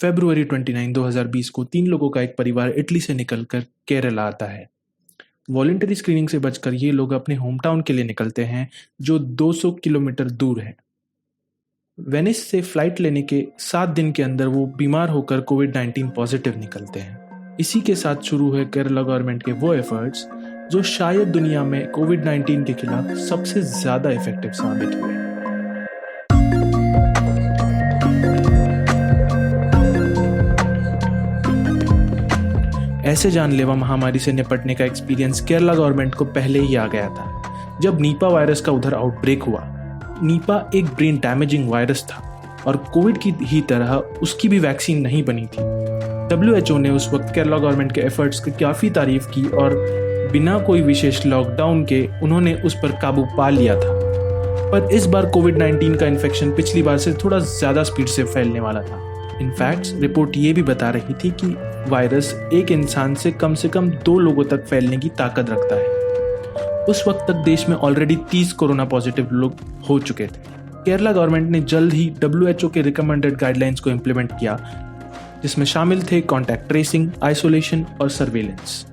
फरवरी 29, 2020 को 3 लोगों का एक परिवार इटली से निकलकर केरला आता है। वॉलंटरी स्क्रीनिंग से बचकर ये लोग अपने होम टाउन के लिए निकलते हैं, जो 200 किलोमीटर दूर है। वेनिस से फ्लाइट लेने के 7 दिन के अंदर वो बीमार होकर कोविड-19 पॉजिटिव निकलते हैं। इसी के साथ शुरू हुए केरला गवर्नमेंट के वो एफर्ट्स जो शायद दुनिया में कोविड-19 के खिलाफ सबसे ज़्यादा इफेक्टिव साबित हुए। ऐसे जानलेवा महामारी से निपटने का एक्सपीरियंस केरला गवर्नमेंट को पहले ही आ गया था। जब नीपा वायरस का उधर आउटब्रेक हुआ, नीपा एक ब्रेन डैमेजिंग वायरस था और कोविड की ही तरह उसकी भी वैक्सीन नहीं बनी थी। WHO ने उस वक्त केरला गवर्नमेंट के एफर्ट्स की काफ़ी तारीफ की और बिना कोई विशेष लॉकडाउन के उन्होंने उस पर काबू पा लिया था। पर इस बार कोविड-19 का इन्फेक्शन पिछली बार से थोड़ा ज़्यादा स्पीड से फैलने वाला था। इनफैक्ट रिपोर्ट ये भी बता रही थी कि वायरस एक इंसान से कम 2 लोगों तक फैलने की ताकत रखता है। उस वक्त तक देश में ऑलरेडी 30 कोरोना पॉजिटिव लोग हो चुके थे। केरला गवर्नमेंट ने जल्द ही WHO के रिकमेंडेड गाइडलाइंस को इम्प्लीमेंट किया, जिसमें शामिल थे कॉन्टैक्ट ट्रेसिंग, आइसोलेशन और सर्वेलेंस।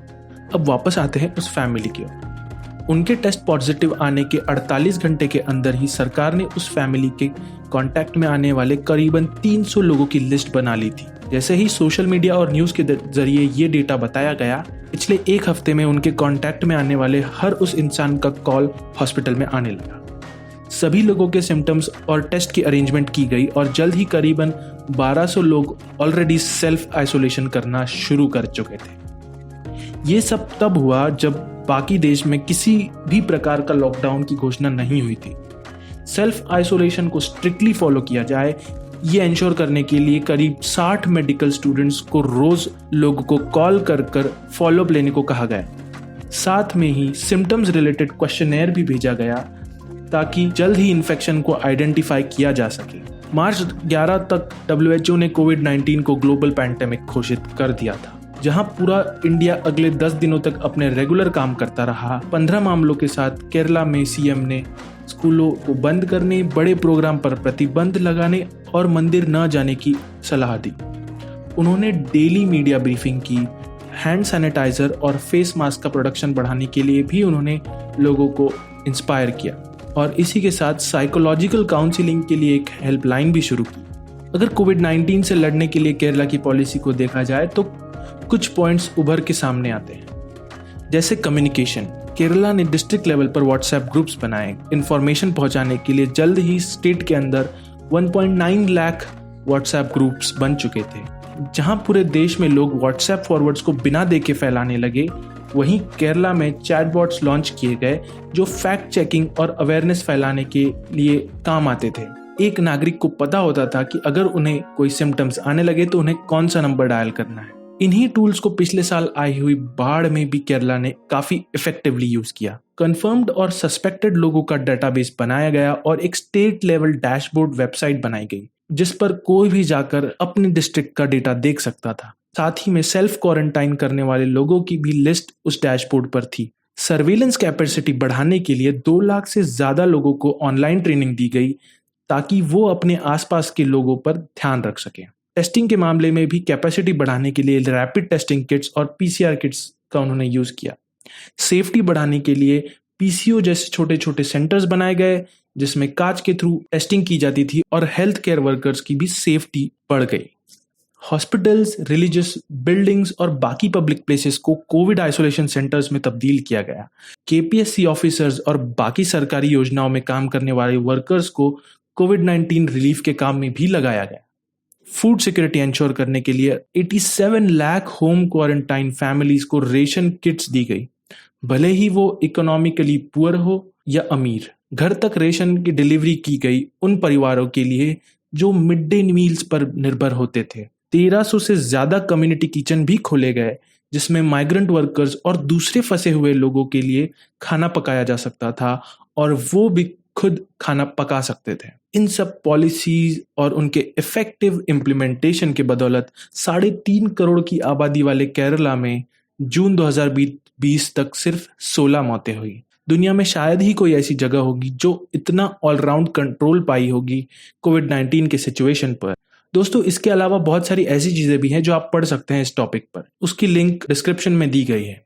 अब वापस आते हैं उस फैमिली की ओर। उनके टेस्ट पॉजिटिव आने के 48 घंटे के अंदर ही सरकार ने उस फैमिली के कांटेक्ट में आने वाले करीबन 300 लोगों की लिस्ट बना ली थी। जैसे ही सोशल मीडिया और न्यूज़ के जरिए ये डेटा बताया गया, पिछले 1 हफ्ते में उनके कांटेक्ट में आने वाले हर उस इंसान का कॉल हॉस्पिटल में आने लगा। सभी लोगों के सिम्टम्स और टेस्ट की अरेंजमेंट की गई और जल्द ही करीबन 1200 लोग ऑलरेडी सेल्फ आइसोलेशन करना शुरू कर चुके थे। ये सब तब हुआ जब बाकी देश में किसी भी प्रकार का लॉकडाउन की घोषणा नहीं हुई थी। सेल्फ आइसोलेशन को स्ट्रिक्टली फॉलो किया जाए, ये इंश्योर करने के लिए करीब 60 मेडिकल स्टूडेंट्स को रोज लोगों को कॉल कर फॉलोअप लेने को कहा गया। साथ में ही सिम्टम्स रिलेटेड क्वेश्चनेयर भी भेजा गया ताकि जल्द ही इन्फेक्शन को आइडेंटिफाई किया जा सके। मार्च 11 तक WHO ने कोविड-19 को ग्लोबल पैंडेमिक घोषित कर दिया था, जहां पूरा इंडिया अगले 10 दिनों तक अपने रेगुलर काम करता रहा। 15 मामलों के साथ केरला में CM ने स्कूलों को बंद करने, बड़े प्रोग्राम पर प्रतिबंध लगाने और मंदिर न जाने की सलाह दी। उन्होंने डेली मीडिया ब्रीफिंग की, हैंड सैनिटाइजर और फेस मास्क का प्रोडक्शन बढ़ाने के लिए भी उन्होंने लोगों को इंस्पायर किया और इसी के साथ साइकोलॉजिकल काउंसलिंग के लिए एक हेल्पलाइन भी शुरू की। अगर कोविड-19 से लड़ने के लिए केरला की पॉलिसी को देखा जाए तो कुछ पॉइंट्स उभर के सामने आते हैं, जैसे कम्युनिकेशन। केरला ने डिस्ट्रिक्ट लेवल पर व्हाट्सएप ग्रुप्स बनाए इन्फॉर्मेशन पहुंचाने के लिए। जल्द ही स्टेट के अंदर 1.9 लाख व्हाट्सएप ग्रुप्स बन चुके थे। जहां पूरे देश में लोग व्हाट्सएप फॉरवर्ड्स को बिना देखे फैलाने लगे, वहीं केरला में चैटबॉट्स लॉन्च किए गए जो फैक्ट चेकिंग और अवेयरनेस फैलाने के लिए काम आते थे। एक नागरिक को पता होता था कि अगर उन्हें कोई सिम्टम्स आने लगे तो उन्हें कौन सा नंबर डायल करना है। इन्हीं टूल्स को पिछले साल आई हुई बाढ़ में भी केरला ने काफी इफेक्टिवली यूज किया। कंफर्म्ड और सस्पेक्टेड लोगों का डेटाबेस बनाया गया और एक स्टेट लेवल डैशबोर्ड वेबसाइट बनाई गई, जिस पर कोई भी जाकर अपने डिस्ट्रिक्ट का डेटा देख सकता था। साथ ही में सेल्फ क्वारंटाइन करने वाले लोगों की भी लिस्ट उस डैशबोर्ड पर थी। सर्विलेंस कैपेसिटी बढ़ाने के लिए 2 लाख से ज्यादा लोगों को ऑनलाइन ट्रेनिंग दी गई ताकि वो अपने आसपास के लोगों पर ध्यान रख सकें। टेस्टिंग के मामले में भी कैपेसिटी बढ़ाने के लिए रैपिड टेस्टिंग किट्स और PCR किट्स का उन्होंने यूज किया। सेफ्टी बढ़ाने के लिए PCO जैसे छोटे छोटे सेंटर्स बनाए गए, जिसमें कांच के थ्रू टेस्टिंग की जाती थी और हेल्थ केयर वर्कर्स की भी सेफ्टी बढ़ गई। हॉस्पिटल्स, रिलीजियस बिल्डिंग्स और बाकी पब्लिक प्लेसेस को कोविड आइसोलेशन सेंटर्स में तब्दील किया गया। KPSC ऑफिसर्स और बाकी सरकारी योजनाओं में काम करने वाले वर्कर्स को कोविड-19 रिलीफ के काम में भी लगाया गया। फूड सिक्योरिटी इंश्योर करने के लिए 87 लाख होम क्वारंटाइन फैमिलीज को रेशन किट्स दी गई, भले ही वो इकोनॉमिकली पुअर हो या अमीर। घर तक रेशन की डिलीवरी की गई उन परिवारों के लिए जो मिड डे मील्स पर निर्भर होते थे। 1300 से ज्यादा कम्युनिटी किचन भी खोले गए, जिसमें माइग्रेंट वर्कर्स और दूसरे फंसे हुए लोगों के लिए खाना पकाया जा सकता था और वो भी खुद खाना पका सकते थे। इन सब पॉलिसीज और उनके इफेक्टिव इम्प्लीमेंटेशन के बदौलत 3.5 करोड़ की आबादी वाले केरला में जून 2020 तक सिर्फ 16 मौतें हुई। दुनिया में शायद ही कोई ऐसी जगह होगी जो इतना ऑलराउंड कंट्रोल पाई होगी कोविड-19 के सिचुएशन पर। दोस्तों इसके अलावा बहुत सारी ऐसी चीज़ें भी हैं जो आप पढ़ सकते हैं इस टॉपिक पर, उसकी लिंक डिस्क्रिप्शन में दी गई है।